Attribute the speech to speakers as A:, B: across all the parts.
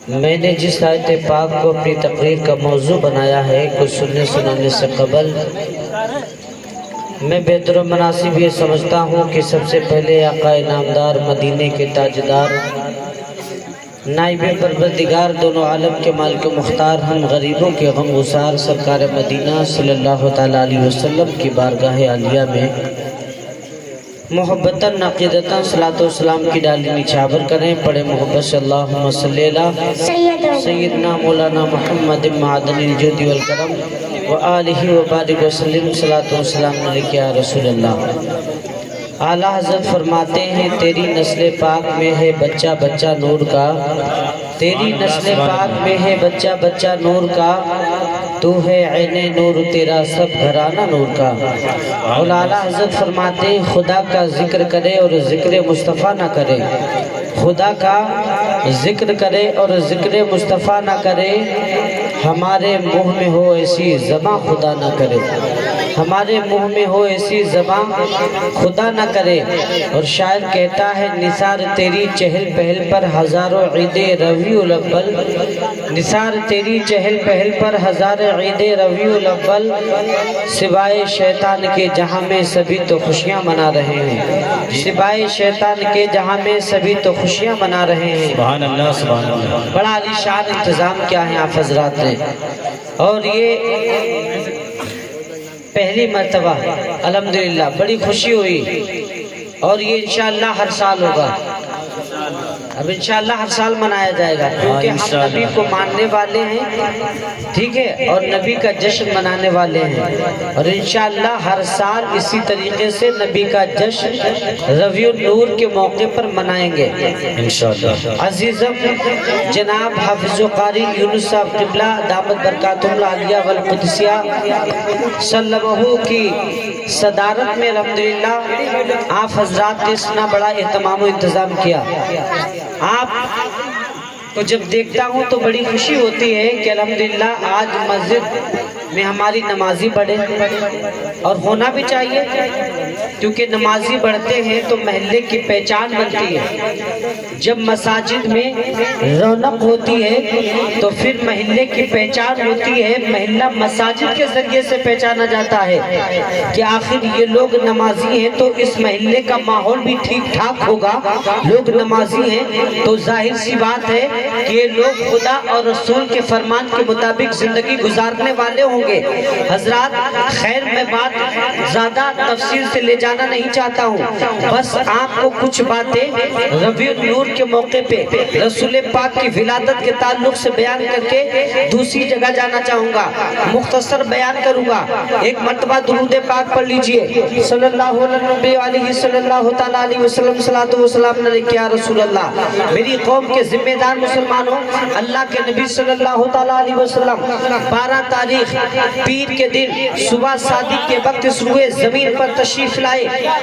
A: میں نے جس آیت پاک کو اپنی تقریر کا موضوع بنایا ہے کچھ سننے سنانے سے قبل میں بہتر و مناسب یہ سمجھتا ہوں کہ سب سے پہلے آقا نامدار مدینے کے تاجدار نائب پروردگار دونوں عالم کے مالک و مختار ہم غریبوں کے غم گسار سرکار مدینہ صلی اللہ تعالیٰ علیہ وسلم کی بارگاہ عالیہ میں محبتاً عقیدتاً صلاۃ و سلام کی ڈالی نچھاور کریں. پڑھے محبت سے اللہم صلی علی سیدنا مولانا محمد معدن الجود والکرم وآلہ وبارک وسلم صلاۃ و سلام علیک یا رسول اللہ. اعلیٰ حضرت فرماتے ہیں تیری نسل پاک میں ہے بچہ بچہ نور کا، تیری نسل پاک میں ہے بچہ بچہ نور کا، تو ہے عین نور تیرا سب گھرانہ نور کا. اور اعلیٰ حضرت فرماتے ہیں خدا کا ذکر کرے اور ذکر مصطفیٰ نہ کرے، خدا کا ذکر کرے اور ذکر مصطفیٰ نہ کرے، ہمارے منہ میں ہو ایسی زباں خدا نہ کرے، ہمارے منہ میں ہو ایسی زباں خدا نہ کرے. اور شاعر کہتا ہے نثار تیری چہل پہل پر ہزاروں عید ربیع الاول، نثار تیری چہل پہل پر ہزار عید ربیع الاول، سوائے شیطان کے جہاں میں سبھی تو خوشیاں منا رہے ہیں، سوائے شیطان کے جہاں میں سبھی تو خوشیاں منا رہے ہیں.
B: سبحان اللہ سبحان اللہ.
A: بڑا عالی شان انتظام کیا ہے آپ حضرات نے. اور یہ پہلی مرتبہ الحمدللہ بڑی خوشی ہوئی، اور یہ انشاءاللہ ہر سال ہوگا. اب انشاءاللہ ہر سال منایا جائے گا کیونکہ ہم نبی کو ماننے والے ہیں، ٹھیک ہے، اور نبی کا جشن منانے والے ہیں. اور انشاءاللہ ہر سال اسی طریقے سے نبی کا جشن ربیع النور کے موقع پر منائیں گے
B: انشاءاللہ.
A: عزیزم جناب حافظ و قاری یونس صاحب قبلہ دامت برکاتہ العالیہ والقدسیہ سلمہ کی صدارت میں الحمدللہ آپ حضرات نے اتنا بڑا اہتمام و انتظام کیا. آپ کو جب دیکھتا ہوں تو بڑی خوشی ہوتی ہے کہ الحمدللہ آج مسجد میں ہماری نمازی بڑھے، اور ہونا بھی چاہیے کیونکہ نمازی بڑھتے ہیں تو محلے کی پہچان بنتی ہے. جب مساجد میں رونق ہوتی ہے تو پھر محلے کی پہچان ہوتی ہے. محلہ مساجد کے ذریعے سے پہچانا جاتا ہے کہ آخر یہ لوگ نمازی ہیں تو اس محلے کا ماحول بھی ٹھیک ٹھاک ہوگا. لوگ نمازی ہیں تو ظاہر سی بات ہے کہ یہ لوگ خدا اور رسول کے فرمان کے مطابق زندگی گزارنے والے ہوں گے. حضرات خیر میں بات زیادہ تفصیل سے لے جانا نہیں چاہتا ہوں، بس آپ کو کچھ باتیں ربیع النور کے موقع پہ رسول پاک کی ولادت کے تعلق سے بیان کر کے دوسری جگہ جانا چاہوں گا. مختصر بیان کروں گا. ایک مرتبہ درود پاک پڑھ لیجئے صلی اللہ علیہ صلی اللہ تعالیٰ علیہ وسلم صلاۃ و سلام علیک یا رسول اللہ. میری قوم کے ذمہ دار مسلمانوں، اللہ کے نبی صلی اللہ تعالیٰ علیہ وسلم 12 تاریخ پیر کے دن صبح صادق کے وقت اس روئے زمین پر تشریف لائے.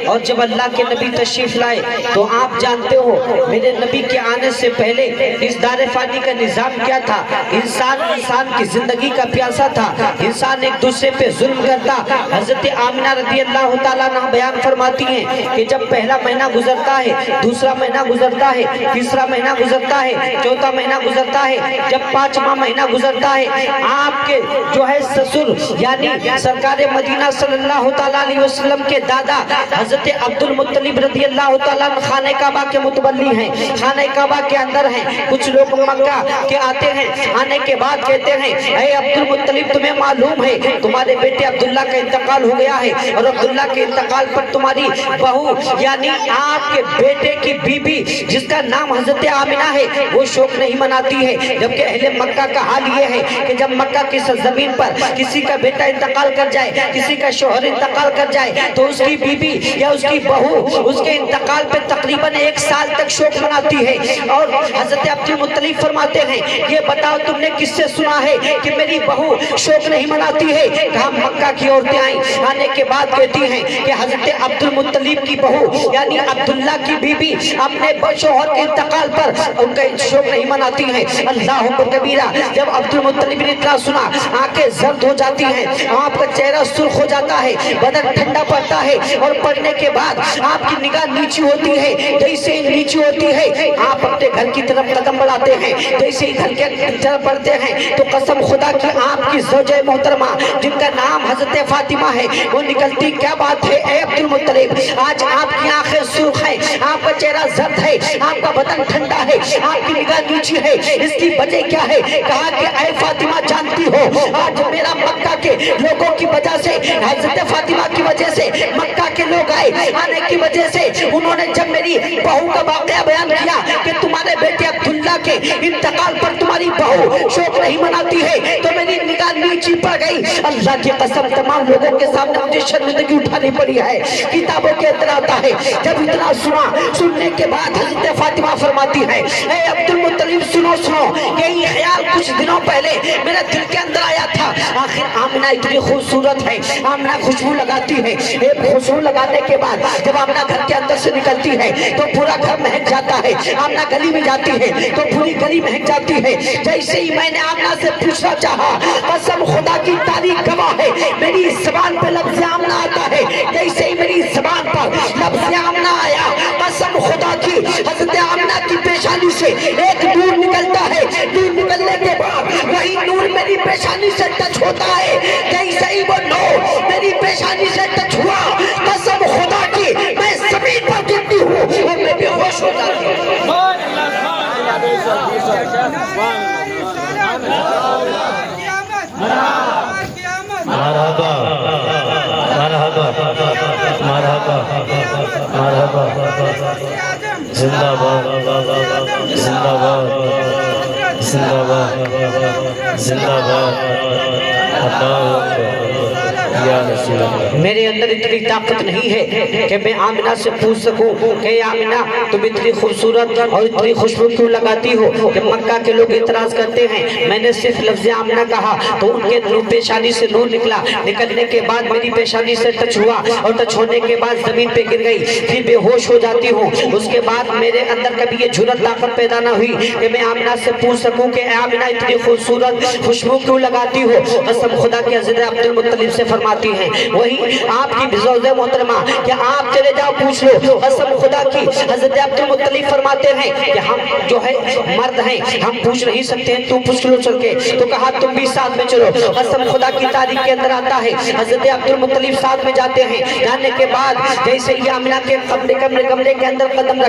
A: اور جب اللہ کے نبی تشریف لائے تو آپ جانتے ہو میرے نبی کے آنے سے پہلے اس دار فانی کا نظام کیا تھا. انسان کی زندگی کا پیاسا تھا، انسان ایک دوسرے پہ ظلم کرتا. حضرت آمنہ رضی اللہ تعالیٰ عنہ بیان فرماتی ہیں کہ جب پہلا مہینہ گزرتا ہے، دوسرا مہینہ گزرتا ہے، تیسرا مہینہ گزرتا ہے، چوتھا مہینہ گزرتا ہے، جب 5واں مہینہ گزرتا ہے، آپ کے جو ہے سسر یعنی سرکار مدینہ صلی اللہ تعالیٰ علیہ وسلم کے دادا حضرت عبد المطلب رضی اللہ تعالیٰ عنہ خانہ کعبہ کے متولی ہیں، خانہ کعبہ کے اندر ہیں. کچھ لوگ مکہ کے آتے ہیں، آنے کے بعد کہتے ہیں اے عبد المطلب تمہیں معلوم ہے تمہارے بیٹے عبداللہ کا انتقال ہو گیا ہے، اور عبداللہ کے انتقال پر تمہاری بہو یعنی آپ کے بیٹے کی بی بی جس کا نام حضرت آمنہ ہے وہ شوق نہیں مناتی ہے. جبکہ اہل مکہ کا حال یہ ہے کہ جب مکہ کی سرزمین پر کسی کا بیٹا انتقال کر جائے، کسی کا شوہر انتقال کر جائے تو اس کی بی بی یا اس کی بہو اس کے انتقال پہ تقریباً 1 سال تک شوق مناتی ہے. اور حضرت عبد المطلب فرماتے ہیں یہ بتاؤ تم نے کس سے سنا ہے کہ میری بہو شوق نہیں مناتی ہے؟ کہا مکہ کی عورتیں آئیں، آنے کے بعد کہتی ہیں کہ حضرت عبد المطلب کی بہو یعنی عبداللہ کی بی بی اپنے شوہر کے انتقال پر ان کا شوق نہیں مناتی ہیں. اللہ اکبر کبیرہ. جب عبد المطلب نے اتنا سنا آنکھیں زرد ہو جاتی ہیں، آپ کا چہرہ سرخ ہو جاتا ہے، بدن ٹھنڈا پڑتا ہے. اور پڑھنے کے بعد آپ کی نگاہ نیچی ہوتی ہے، جیسے ہی نیچی ہوتی ہے آپ اپنے گھر کی طرف قدم بڑھاتے ہیں، جیسے ہی گھر کی طرف بڑھتے ہیں تو قسم خدا کی آپ کی زوجہ محترمہ جن کا نام حضرت فاطمہ ہے وہ نکلتی، کیا بات ہے اے عبد المطلب، آج آپ کی آنکھیں سرخ ہیں، آپ کا چہرہ زرد ہے، آپ کا بدن ٹھنڈا ہے، آپ کی نگاہ نیچی ہے، اس کی وجہ کیا ہے؟ کہا کہ اے فاطمہ جانتی ہو آج میرا مکہ کے لوگوں کی وجہ سے، حضرت فاطمہ کی وجہ سے مکہ کے لوگ آئے، آنے کی وجہ سے انہوں نے جب میری بہو کا واقعہ بیان کیا کہ تمہارے بیٹے عبداللہ کے انتقال پر تمہاری بہو شوق نہیں مناتی ہے تو میری نگاہ نیچی پڑ گئی۔ اللہ کی قسم تمام لوگوں کے سامنے مجھے شرمندگی اٹھانی پڑی ہے، کتابوں کے اندر آتا ہے جب اتنا سننے کے بعد حضرت فاطمہ فرماتی ہے اے عبد المطلب سنو یہی خیال کچھ دنوں پہلے میرے دل کے اندر آیا تھا، آخر آمنہ اتنی خوبصورت ہے، آمنہ خوشبو لگاتی ہے، ایک خوشبو لگانے کے بعد جب آمنہ گھر کے اندر سے نکلتی ہے تو پورا گھر مہک جاتا ہے، آمنہ گلی میں جاتی ہے تو پوری گلی مہک جاتی ہے۔ جیسے ہی میں نے آمنہ سے پوچھنا چاہا، قسم خدا کی تاریخ گواہ ہے میری زبان پہ لفظ آمنہ آتا ہے، جیسے ہی میری زبان پر لفظ آمنہ آیا قسم خدا کی حضرت آمنہ کی پیشانی سے ایک نور نکلتا ہے، نور نکلنے کے بعد وہی نور میری پیشانی سے ٹچ ہوتا ہے، جیسے ہی وہ نور میری پیشانی سے ٹچ ہوا قسم خدا کی میں زمین پر گرتی ہوں اور میں بے ہوش ہو جاتی ہوں۔
B: مرحبا مرحبا مرحبا مرحبا، زندہ باد زندہ باد زندہ باد زندہ باد، یا رسول اللہ۔
A: میرے اندر اتنی طاقت نہیں ہے کہ میں آمنہ سے پوچھ سکوں کہ آمنہ تم اتنی خوبصورت اور اتنی خوشبو کیوں لگاتی ہو کہ مکہ کے لوگ اعتراض کرتے ہیں۔ میں نے صرف لفظ آمنہ کہا تو ان کے پیشانی سے نور نکلا، نکلنے کے بعد میری پیشانی سے ٹچ ہوا اور ٹچ ہونے کے بعد زمین پہ گر گئی، پھر بے ہوش ہو جاتی ہوں۔ اس کے بعد میرے اندر کبھی یہ جرأت طاقت پیدا نہ ہوئی کہ میں آمنہ سے پوچھ سکوں کہ آمنہ اتنی خوبصورت خوشبو کیوں لگاتی ہو۔ قسم خدا کے حضرت عبد المطلب سے فرماتی ہیں وہی آپ کی زوجہ محترمہ کہ آپ چلے جاؤ پوچھ لو۔ قسم خدا کی حضرت عبد المطلب فرماتے ہیں کہ ہم جو ہے مرد ہیں ہم پوچھ نہیں سکتے ہیں، تم پوچھ لو چل کے، تو کہا تم بھی ساتھ میں چلو۔ قسم خدا کی تاریخ کے اندر آتا ہے حضرت عبد المطلب ساتھ میں جاتے ہیں، جانے کے بعد جیسے ہی آمنہ کے کمرے کے اندر قدم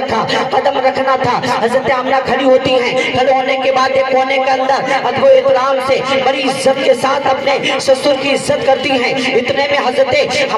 A: رکھنا تھا، حضرت آمنہ کھڑی ہوتی ہیں، کھڑے ہونے کے بعد ایک کونے کے اندر ادب و احترام سے بڑی عزت کے ساتھ اپنے سسر کی عزت کرتی ہیں۔ اتنے میں حضرت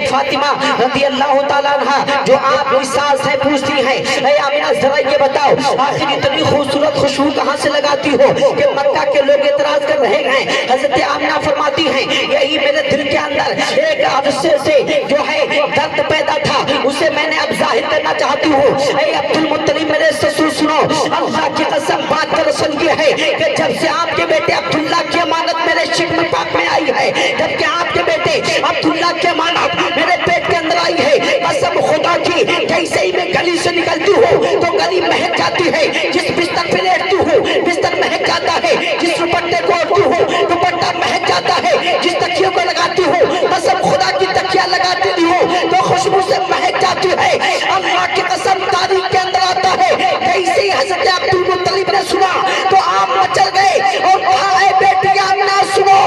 A: فاطمہ رضی اللہ تعالیٰ عنہ جو آپ کی ساس ہے پوچھتی ہیں اے آمنہ ذرا یہ بتاؤ آخر اتنی خوبصورت خوشبو کہاں سے لگاتی ہو کہ مکہ کے لوگ اعتراض کر رہے ہیں۔ حضرت آمنہ فرماتی ہیں یہی میرے دل کے اندر ایک عرصے سے جو ہے درد پیدا تھا اسے میں نے اب ظاہر کرنا چاہتی ہوں۔ اے عبد المطلب میرے سسر سنو، اللہ کی قسم بات کا رسل یہ ہے کہ جب سے آپ کے بیٹے عبداللہ کی امانت میرے شکم پاک میں آئی ہے، جب کہ آپ کے بیٹے عبداللہ کی امانت میرے پیٹ کے اندر آئی ہے، قسم خدا کی جیسے ہی میں گلی سے نکلتی ہوں تو گلی مہک جاتی ہے، جس بستر پہ لیٹتی ہوں بستر مہک جاتا ہے، جس دوپٹے کو اوڑھتی ہوں دوپٹہ مہک جاتا ہے، جس تکیے کو لگاتی ہوں قسم خدا کی تکیہ لگاتی ہوں تو خوشبو سے مہک جاتی ہے۔ اللہ کی قسم تاریخ کے اندر آتا ہے جیسے ہی حضرت عبد المطلب نے سنا تو آپ مچل گئے اور کہا اے بیٹی آمنہ سنو،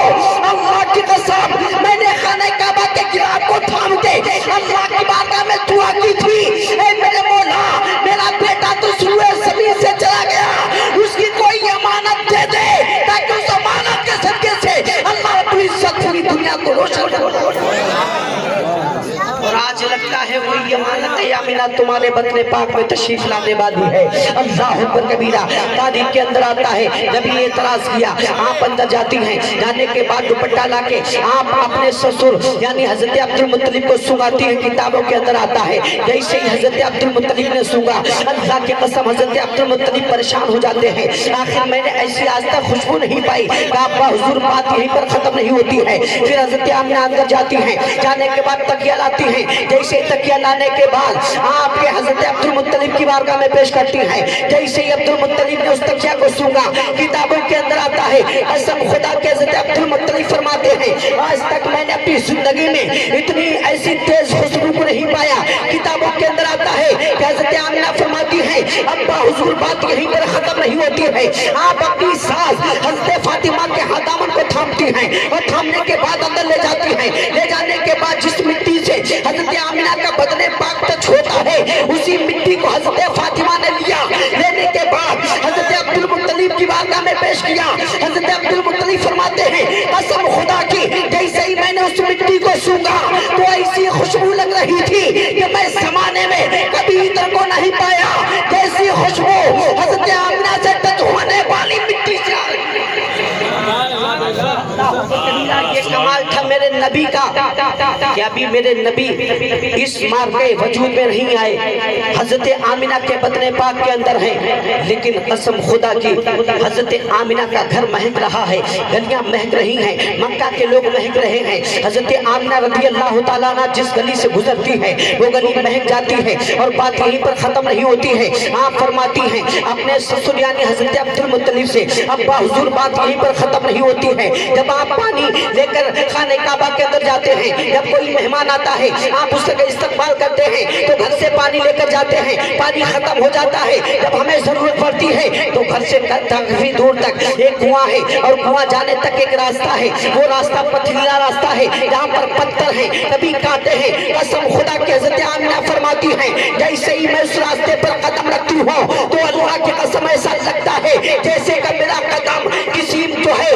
A: اللہ کی قسم میں نے خانہ کعبہ کے گراب کو تھام کے اللہ کی بارگاہ میں دعا کی تھی اے میرے مولا میرا بیٹا تو سروے زمین سے چلا گیا، اس کی کوئی امانت دے دے تاکہ اس امانت کے صدقے سے اللہ رب العزت پوری دنیا کو روشن کر۔ اور آج لگتا ہے وہی امانت آمنہ تمہارے بطن پاک میں تشریف لانے والی ہے۔ اللہ اکبر کبیرہ۔ تاریخ کے اندر آتا ہے جب یہ اعتراض کیا آپ اندر جاتی ہیں، جانے کے بعد دوپٹہ لا کے آپ اپنے سسر یعنی حضرت عبد المطلب کو سنگاتی ہیں۔ کتابوں کے اندر آتا ہے جیسے ہی حضرت عبد المطلب نے سنگا اللہ کی قسم حضرت عبد المطلب پریشان ہو جاتے ہیں، آخر میں نے ایسی آج تک خوشبو نہیں پائی کہ آپ کا حضور بات یہیں پر ختم نہیں ہوتی ہے۔ پھر حضرت آمنہ اندر جاتی ہیں، جانے کے بعد تکیہ لاتی ہیں، جیسے تکیہ لانے کے بعد آپ کے حضرت عبد المطلب کی بارگاہ میں پیش کرتی ہیں، جیسے ہی عبد المطلب نے اس تکیہ کو سونگا کتابوں کے اندر آتا ہے قسم خدا کے حضرت عبد المطلب فرماتے ہیں آج تک میں نے اپنی زندگی میں اتنی ایسی تیز خوشبو کو نہیں پائی کہ حضرت آمنہ فرماتی ہیں ابا حضور بات یہیں پر ختم نہیں ہوتی ہے، آپ اپنی ساز حضرت فاطمہ کے دامن کو تھامتی ہیں اور تھامنے کے بعد اندر لے جاتی ہیں، لے جانے کے بعد جس مٹی سے حضرت آمنہ کا بدن پاک ٹچ ہوتا ہے اسی مٹی کو حضرت فاطمہ نے لیا، لینے کے بعد حضرت عبدالمطلب کی بارگاہ میں پیش کیا۔ حضرت عبدالمطلب فرماتے ہیں قسم خدا کی جیسے ہی میں نے اس مٹی کو سونگا تو ایسی خوشبو لگ رہی تھی کہ میں زمانے میں کبھی ادھر کو نہیں پایا، جیسی خوشبو حضرت آمنہ سے ٹچ ہونے والی مٹی سے آ رہی ہے۔ یہ کمال تھا میرے نبی کا کہ ابھی میرے نبی اس مارکے وجود میں نہیں آئے، حضرت آمنہ کے بدن پاک کے اندر ہیں، لیکن قسم خدا کی حضرت آمنہ کا گھر مہک رہا ہے، گلیاں مہک رہی ہیں، مکہ کے لوگ مہک رہے ہیں۔ حضرت آمنہ رضی اللہ تعالیٰ عنہ جس گلی سے گزرتی ہے وہ گلی مہک جاتی ہے، اور بات یہیں پر ختم نہیں ہوتی ہے۔ آپ فرماتی ہیں اپنے سسر یعنی حضرت عبدالمطلب سے ابا حضور بات یہیں پر ختم نہیں ہوتی ہے، جب آپ پانی لے کر خانہ کعبہ کے اندر جاتے ہیں، جب کوئی مہمان آتا ہے آپ اس کا استقبال کرتے ہیں تو گھر سے پانی لے کر جاتے ہیں، پانی ختم ہو جاتا ہے، جب ہمیں ضرورت پڑتی ہے تو گھر سے کافی دور تک ایک کنواں ہے اور کنواں جانے تک ایک راستہ ہے، وہ راستہ پتھریلا راستہ ہے جہاں پر پتھر ہیں، کبھی کانٹے ہیں۔ قسم خدا کی حضرت آمنہ فرماتی ہیں جیسے ہی میں اس راستے پر قدم رکھتی ہوں تو اللہ کی قسم ایسا لگتا ہے جیسے کہ میرا قدم کسی جو ہے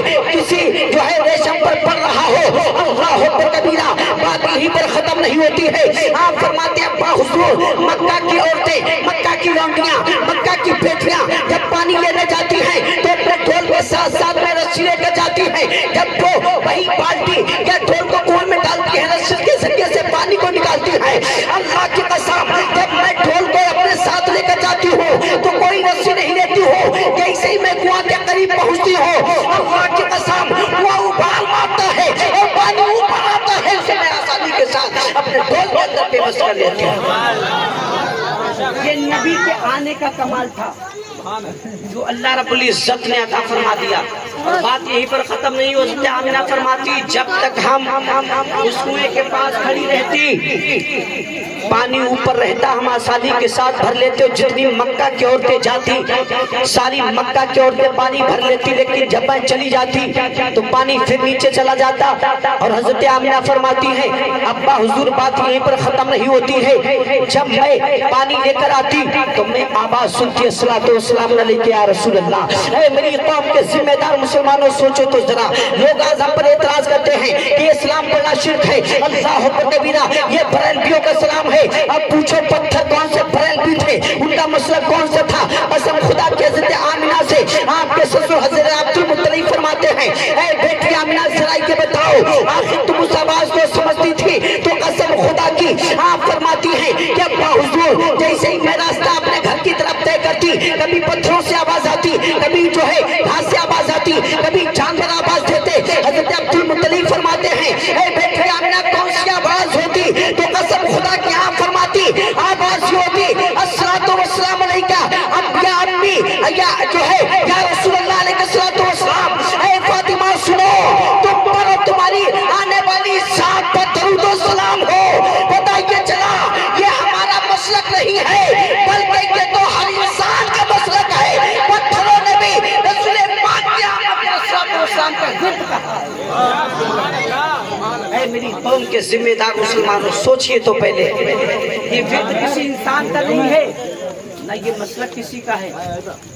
A: ریشم پر پڑ رہا ہو۔ اللہ اکبر کبیرہ، بات یہیں پر ختم نہیں ہوتی ہے۔ آپ فرماتے ہیں ابا حضور مکہ کی عورتیں، مکہ کی لونڈیاں، مکہ کی بیٹیاں جب پانی لینے جاتی ہیں تو اپنے ڈھول کے ساتھ ساتھ میں رسی لے کر جاتی ہیں، جب وہ وہی بالٹی یا ڈھول کو کنویں میں ڈالتی ہیں رسی کے ذریعے سے پانی کو نکالتی ہیں۔ اللہ کی قسم جب میں ڈھول کو اپنے ساتھ لے کر جاتی ہوں تو کوئی رسی نہیں لیتی ہوں، جیسے ہی میں کنواں کے قریب پہنچتی ہوں اللہ کی قسم کنواں ابال مارتا ہے اور پانی اوپر آتا ہے، اسے میں آسانی کے ساتھ اپنے ڈھول کے اندر بے بس کر لیتی ہوں۔ یہ نبی کے آنے کا کمال تھا جو اللہ رب العزت نے عطا فرما دیا، اور بات یہیں پر ختم نہیں ہو سکتی۔ آمنہ فرماتی جب تک ہم اس کنویں کے پاس کھڑی رہتی پانی اوپر رہتا ہم آسانی کے ساتھ بھر لیتے، جتنی مکہ کی عورتیں جاتی ساری مکہ کی عورتیں پانی بھر لیتی، لیکن جب میں چلی جاتی تو پانی پھر نیچے چلا جاتا۔ اور حضرت آمنہ فرماتی ہیں ابا حضور بات یہیں پر ختم نہیں ہوتی ہے، جب میں پانی لے کر آتی تو میں آواز سنتی الصلوۃ والسلام علیک یا رسول اللہ۔ اے میری قوم کے ذمہ دار مسلمانوں سوچو تو ذرا، لوگ آج ہم پر اعتراض کرتے ہیں کہ اسلام پڑھنا شرک ہے، اللہ اکبر کبیرہ، یہ بریلویوں کا سلام ہے۔ اب پوچھو پتھر کون سے بریلوی تھے، ان کا مسلک کون سا تھا؟ قسم خدا کی حضرت آمنہ سے آپ کے سسر حضرت عبدالمطلب فرماتے ہیں اے بیٹی آمنہ ذرا کے بتاؤ آخر تم اس آواز کو سمجھتی تھی؟ تو قسم خدا کی آپ فرماتی ہیں کہ ابا حضور جیسے ہی میں راستہ اپنے گھر کی طرف طے کرتی، کبھی پتھروں سے آواز آتی، کبھی جو ہے گھاس سے آواز آتی، کبھی جانور آواز دیتے۔ حضرت عبدالمطلب فرماتے ہیں اے بیٹی آمنہ کون سی آواز ہوتی؟ تو قسم خدا کی آپ فرماتی آواز یہ ہوتی الصلوۃ والسلام علیکہ اب یا امی یا جو ہے یا رسول اللہ علیہ الصلوۃ والسلام۔ اے فاطمہ سنو، تم پر اور تمہاری آنے والی ذات پر درود و سلام ہو۔ پتہ یہ چلا یہ ہمارا مسلک نہیں ہے بلکہ یہ تو ہر انسان کا مسلک ہے۔ پتھروں نے بھی رسول پاک کی آمد کے الصلوۃ والسلام کا ذکر کہا۔ اے میری قوم کے ذمہ دار مسلمانوں سوچئے تو پہلے یہ ورد کسی انسان کا نہیں ہے، نہ یہ مسلک کسی کا ہے،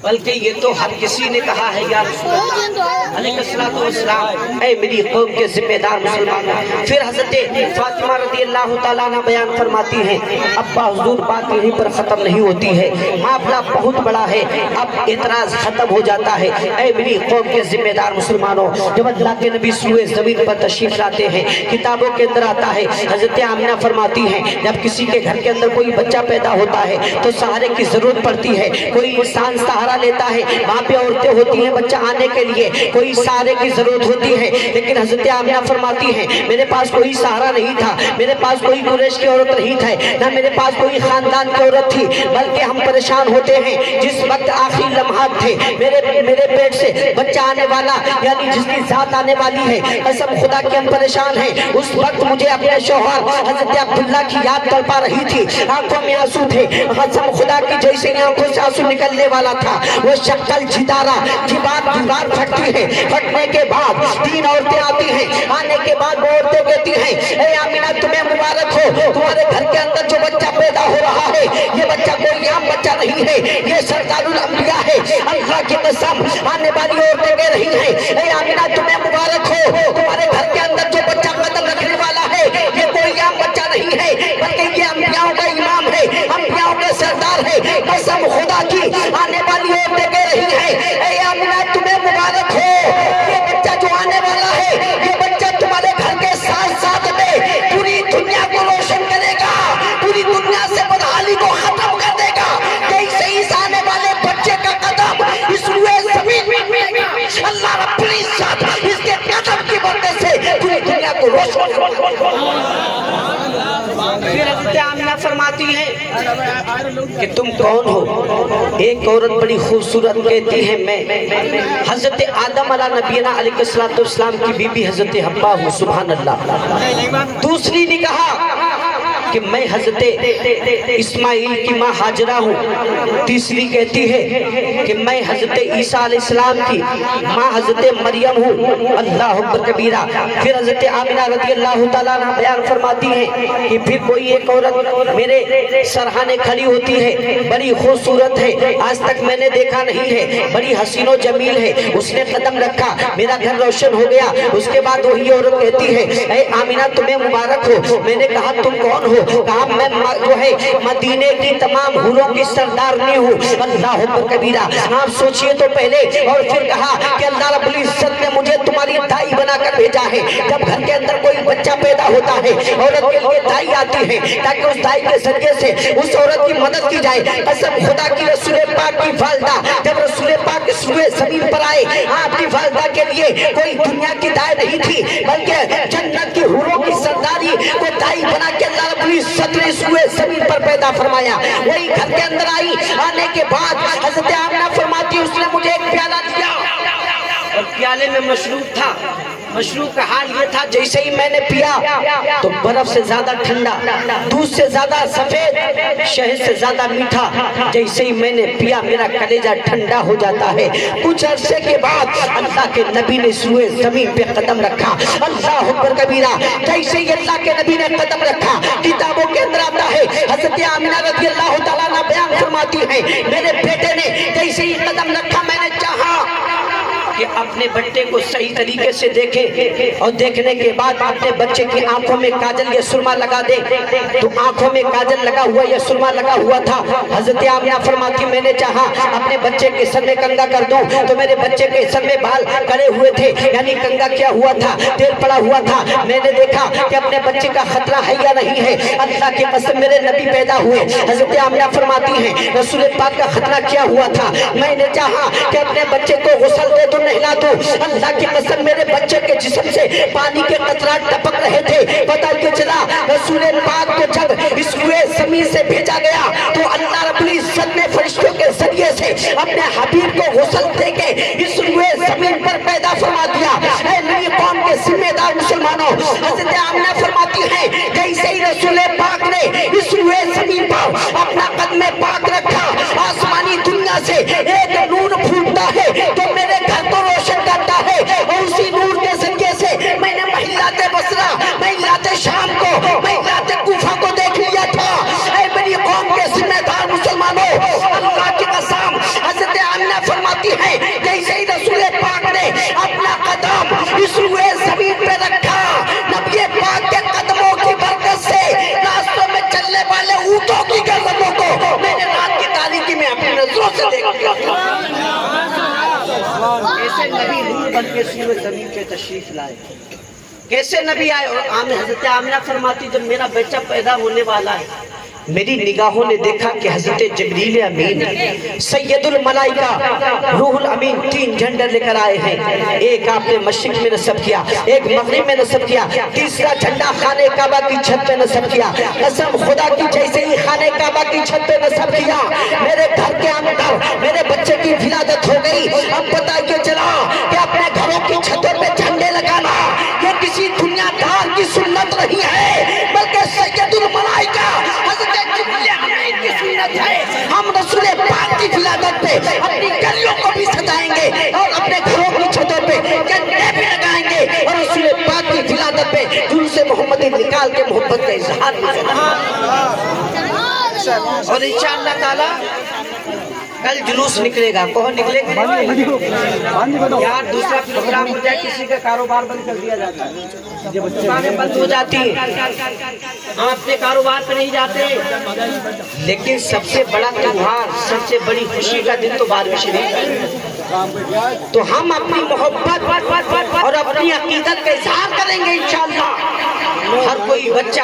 A: بلکہ یہ تو ہر کسی نے کہا ہے یا رسول اللہ علیہ الصلوۃ والسلام۔ اے میری قوم کے ذمہ دار مسلمانوں، پھر حضرت فاطمہ رضی اللہ تعالیٰ عنہ بیان فرماتی ہیں ابا حضور بات یہیں پر ختم نہیں ہوتی ہے، معاملہ بہت بڑا ہے، اب اعتراض ختم ہو جاتا ہے۔ اے میری قوم کے ذمہ دار مسلمانوں، جب اللہ کے نبی سوئے زمین پر تشریف لاتے ہیں کتابوں کے اندر آتا ہے حضرت آمنہ فرماتی ہیں جب کسی کے گھر کے اندر کوئی بچہ پیدا ہوتا ہے تو سہارے کی ضرورت ضرورت پڑتی ہے، کوئی انسان سہارا لیتا ہے، وہاں پہ عورتیں ہوتی ہیں بچہ آنے کے لیے، کوئی سہارے کی ضرورت ہوتی ہے، لیکن حضرت آمنہ فرماتی ہیں میرے پاس کوئی سہارا نہیں تھا، میرے پاس کوئی قریش کی عورت نہیں تھا، نہ میرے پاس کوئی خاندان کی عورت تھی، بلکہ ہم پریشان ہوتے ہیں جس وقت آخری لمحات تھے، میرے پیٹ سے بچہ آنے والا، یعنی جس کی ذات آنے والی ہے، قسم خدا کی ہم پریشان ہیں، اس وقت مجھے اپنے شوہر حضرت عبداللہ کی یاد تڑپا رہی تھی، آنکھوں میں آنسو تھے، قسم خدا کی جیسے آنکھوں سے آنسو نکلنے والا تھا، وہ شکل جدارہ دیوار پھٹتی ہے، پھٹنے کے بعد 3 عورتیں آتی ہیں، آنے کے بعد وہ عورتیں کہتی ہیں اے آمنہ تمہیں مبارک ہو، تمہارے گھر کے اندر جو بچہ پیدا ہو رہا ہے یہ بچہ کوئی عام بچہ نہیں ہے، یہ سردار الانبیاء ہے، اللہ کی قسم آنے والی عورتیں کہہ رہی ہیں اے آمنہ تمہیں مبارک ہو، تمہارے گھر کے اندر جو بچہ قدم رکھنے والا ہے یہ کوئی عام بچہ نہیں ہے، بلکہ یہ انبیاءوں کا امام ہے، انبیاءوں کے سردار ہے، قسم خدا کی آنے والی عورتیں کہہ رہی ہیں اے آمنہ تمہیں مبارک ہو، یہ بچہ جو آنے والا ہے یہ بچہ تمہارے گھر کے ساتھ ساتھ میں پوری دنیا کو روشن کرے گا، پوری دنیا سے بدحالی کو ختم کر دے گا، کیسے اس آنے والے بچے کا قدم اس روئے زمین میں ملے گا، اللہ رب العزت اس کے قدم کی برکت سے پوری دنیا کو روشن کرے گا۔ پھر حضرت آمنہ فرماتی ہیں کہ تم کون ہو؟ ایک عورت بڑی خوبصورت کہتی ہے میں حضرت آدم علیہ نبینا علیہ السلام کی بی بی حضرت حوا ہوں، سبحان اللہ۔ دوسری نے کہا کہ میں حضرت اسماعیل کی ماں حاجرہ ہوں، تیسری کہتی ہے کہ میں حضرت عیسیٰ علیہ السلام کی ماں حضرت مریم ہوں، اللہ اکبر کبیرہ۔ پھر حضرت آمنہ رضی اللہ تعالیٰ عنہ بیان فرماتی ہیں کہ پھر کوئی ایک عورت میرے سرہانے کھڑی ہوتی ہے، بڑی خوبصورت ہے، آج تک میں نے دیکھا نہیں ہے، بڑی حسین و جمیل ہے، اس نے قدم رکھا میرا گھر روشن ہو گیا۔ اس کے بعد وہی عورت کہتی ہے اے آمنہ تمہیں مبارک ہو، میں نے کہا تم کون ہو؟ کہا میں جو ہے مدینے کی تمام حوروں کی سردارنی ہوں، اللہ اکبر کبیرہ۔ آپ سوچئے تو پہلے، اور پھر کہا کہ اللہ رب العزت نے مجھے تمہاری دائی بنا کر بھیجا ہے، جب گھر کے اندر کوئی بچہ پیدا ہوتا ہے عورت کے لیے دائی آتی ہے تاکہ اس دائی کے ذریعے سے اس عورت کی مدد کی جائے۔ قسم خدا کی رسول پاک کی والدہ جب رسول پاک اس روئے زمین پر آئے، آپ کی والدہ کے لیے کوئی دنیا کی دائی نہیں تھی بلکہ جنت کی حوروں کی سرداری کو دائی بنا کے اللہ رب العزت نے اس روئے زمین پر پیدا فرمایا۔ وہی گھر کے اندر آئی، آنے کے بعد حضرت آمنہ فرماتی اس نے مجھے ایک پیالہ دیا اور پیالے میں مشروب تھا، مشروب کا حال یہ تھا جیسے ہی میں نے پیا تو برف سے زیادہ ٹھنڈا، دودھ سے زیادہ سفید، شہد سے زیادہ میٹھا، جیسے ہی میں نے پیا میرا کلیجہ ٹھنڈا ہو جاتا ہے۔ کچھ عرصے کے بعد اللہ کے نبی نے سوئے زمین پہ قدم رکھا، اللہ اکبر کبیرہ۔ جیسے ہی اللہ کے نبی نے قدم رکھا، کتابوں کے اندر آتا ہے حضرت آمنہ رضی اللہ تعالیٰ عنہ بیان فرماتی ہیں میرے بیٹے نے جیسے ہی قدم رکھا میں نے چاہا کہ اپنے بچے کو صحیح طریقے سے دیکھے اور دیکھنے کے بعد اپنے بچے کی آنکھوں میں کاجل یا سرما لگا دے، تو آنکھوں میں کاجل لگا ہوا یا سرما لگا ہوا تھا۔ حضرت آمنہ فرماتی میں نے چاہا اپنے بچے کے سر میں کنگا کر دوں، تو میرے بچے کے سر میں بال کڑے ہوئے تھے، یعنی کنگا کیا ہوا تھا، تیل پڑا ہوا تھا۔ میں نے دیکھا کہ اپنے بچے کا خطرہ ہے یا نہیں ہے، اللہ کی قسم میرے نبی پیدا ہوئے۔ حضرت آمنہ فرماتی ہیں رسول پاک کا خطرہ کیا ہوا تھا، میں نے چاہا کہ اپنے بچے کو غسل دے دوں، نہلا دوں، اللہ کی قسم میرے بچے کے جسم سے پانی کے قطرات ٹپک رہے تھے۔ پتہ یہ چلا رسول پاک کو جب اس روئے زمین سے بھیجا گیا تو اللہ رب العزت نے فرشتوں کے ذریعے سے اپنے حبیب کو غسل دے کے اس روئے زمین پر پیدا فرما دیا۔ اے نبی قوم کے ذمہ دار مسلمانوں، حضرت آمنہ فرماتی ہیں جیسے ہی رسول پاک نے اس روئے زمین پر اپنا قدم پاک رکھا، آسمانی دنیا سے ایک نور پھوٹتا ہے تو میرے گھر کو روشن کرتا ہے، اور اسی نور کے ذریعے سے میں نے محلات بصرہ، محلات شام کو، محلات کوفہ کو دیکھ لیا تھا۔ اے میری قوم کے ذمہ دار مسلمانوں، اللہ کی قسم حضرت آمنہ فرماتی ہے جیسے ہی رسول پاک نے اپنا قدم اس روئے زمین پہ رکھا، نبی پاک کے قدموں کی برکت سے راستوں میں چلنے والے اونٹوں کی گردنوں کو میں نے رات کی تاریکی میں اپنی نظروں سے دیکھ لیا تھا۔ کیسے نبی نور بن کے سورہ زمین پہ تشریف لائے، کیسے نبی آئے۔ اور حضرت آمنہ فرماتی جب میرا بچہ پیدا ہونے والا ہے میری نگاہوں نے دیکھا کہ حضرت جبریل امین سید الملائکہ روح الامین 3 جھنڈے لے کر آئے ہیں. ایک آپ نے مشرق میں نصب کیا, ایک مغرب میں نصب کیا, تیسرا جھنڈا خانہ کعبہ کی چھت پہ نصب کیا. قسم خدا کی جیسے ہی خانہ کعبہ کی چھت پہ نصب کیا, میرے گھر کے اندر میرے بچے کی ولادت ہو گئی. اب پتہ یہ چلا کہ اپنے گھروں کی چھتوں پہ جھنڈے لگانا یہ کسی دنیا دار کی سنت نہیں ہے, بلکہ سید الملائکہ حضرت جبریل امین کی سنت ہے. ہم رسول پاک کی ولادت پہ اپنی گلیوں کو بھی سجائیں گے اور اپنے گھروں کی چھتوں پہ جھنڈے بھی لگائیں گے, اور رسول پاک کی ولادت پہ جلوس محمدی نکال کے محبت کا اظہار بھی کریں گے. اور انشاءاللہ تعالی کل جلوس نکلے گا. کون نکلے گا یار؟ دوسرا پروگرام ہو جائے, کسی کا کاروبار بند کر دیا جاتا ہے, دکانیں بند ہو جاتی ہیں, ہم اپنے کاروبار پہ نہیں جاتے. لیکن سب سے بڑا تہوار, سب سے بڑی خوشی کا دن تو 12ویں شریف ہے. تو ہم اپنی محبت اور اپنی عقیدت کا اظہار کریں گے انشاءاللہ. ہر کوئی بچہ,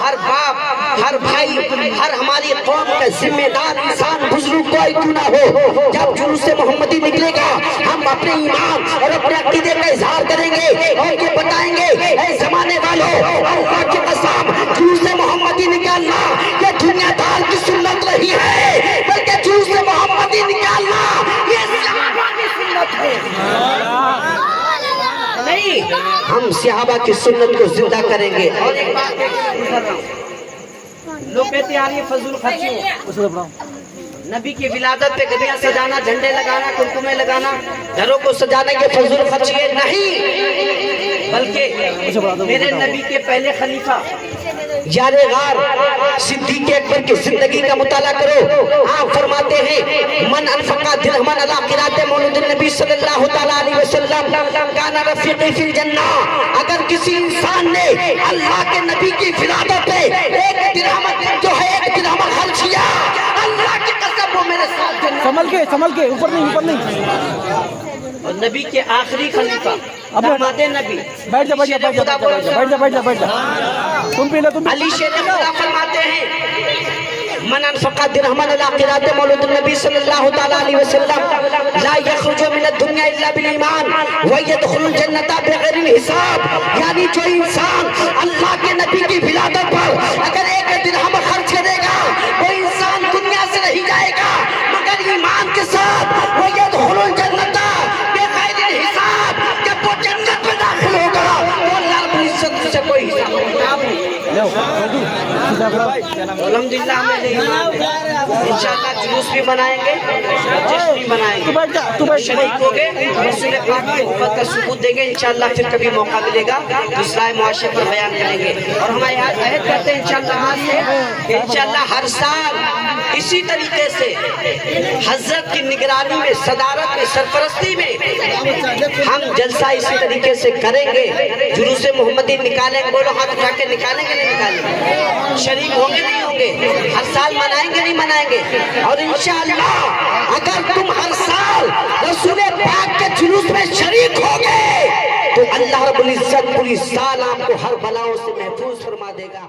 A: ہر باپ, ہر بھائی, ہر ہماری قوم کا ذمہ دار انسان بزرگ کوئی کیوں نہ ہو, جب جلوس محمدی نکلے گا ہم اپنے ایمان اور اپنے عقیدے کا اظہار کریں گے اور یہ بتائیں گے اے زمانے والوں, اللہ کی قسم جلوس محمدی نکالنا یہ دنیا دار کی سنت نہیں ہے, بلکہ جلوس محمدی نکالنا یہ صحابہ کی سنت ہے. نہیں, ہم صحابہ کی سنت کو زندہ کریں گے. اور ایک بات ہے, لوگ کہتے ہیں یہ فضول خرچی ہے. نبی کی ولادت پہ گلیاں سجانا, جھنڈے لگانا, قلقمیں لگانا, گھروں کو سجانا یہ فضول خرچی ہے نہیں, بلکہ میرے نبی کے پہلے خلیفہ یار غار صدیق اکبر کی زندگی کا مطالعہ کرو. آپ فرماتے ہیں من انفقا درہمن علی قرات مولود النبی صلی اللہ تعالی علیہ وسلم کان رفیقی فی الجنہ. اگر کسی انسان نے اللہ کے نبی کی ولادت پہ ایک درہم جو ہے ایک درہم خرچ کیا, اللہ کی قسم وہ میرے ساتھ جنت.
C: سنبھل کے اوپر نہیں.
A: اور نبی کے آخری خلیفہ داماد نبی
C: بیٹھ جا. تم
A: علی شیر خدا فرماتے ہیں من انفقا درہمن علی قرات مولود النبی صلی اللہ تعالی علیہ وسلم لا یخرج من الدنیا الا بالایمان ویدخل الجنت بغیر حساب. یعنی جو انسان اللہ کے نبی کی ولادت پر اگر ایک درہم خرچ کرے گا وہ انسان دنیا سے نہیں جائے گا مگر ایمان کے ساتھ. ویدخل الجنت بغیر حساب, جب وہ جنت میں داخل ہوگا تو اللہ رب العزت سے کوئی حساب نہیں. الحمدللہ ہمیں انشاءاللہ جلوس بھی بنائیں گے, جشن بھی بنائیں گے, شریک ہو گے, رسول پاک کی محبت کا ثبوت دیں گے. انشاءاللہ پھر کبھی موقع ملے گا دوسرا معاشرے پر بیان کریں گے. اور ہم عہد کرتے ہیں انشاءاللہ ہر سال اسی طریقے سے حضرت کی نگرانی میں, صدارت میں, سرپرستی میں ہم جلسہ اسی طریقے سے کریں گے. جلوس محمدی نکالیں گے, بولو ہاتھ اٹھا کے نکالیں گے نہیں نکالیں گے, شریک ہوں گے نہیں ہوں گے, ہر سال منائیں گے نہیں منائیں گے. اور انشاءاللہ اگر تم ہر سال رسول پاک کے جلوس میں شریک ہوگے تو اللہ رب العزت پوری سال آپ کو ہر بلاؤں سے محفوظ فرما دے گا.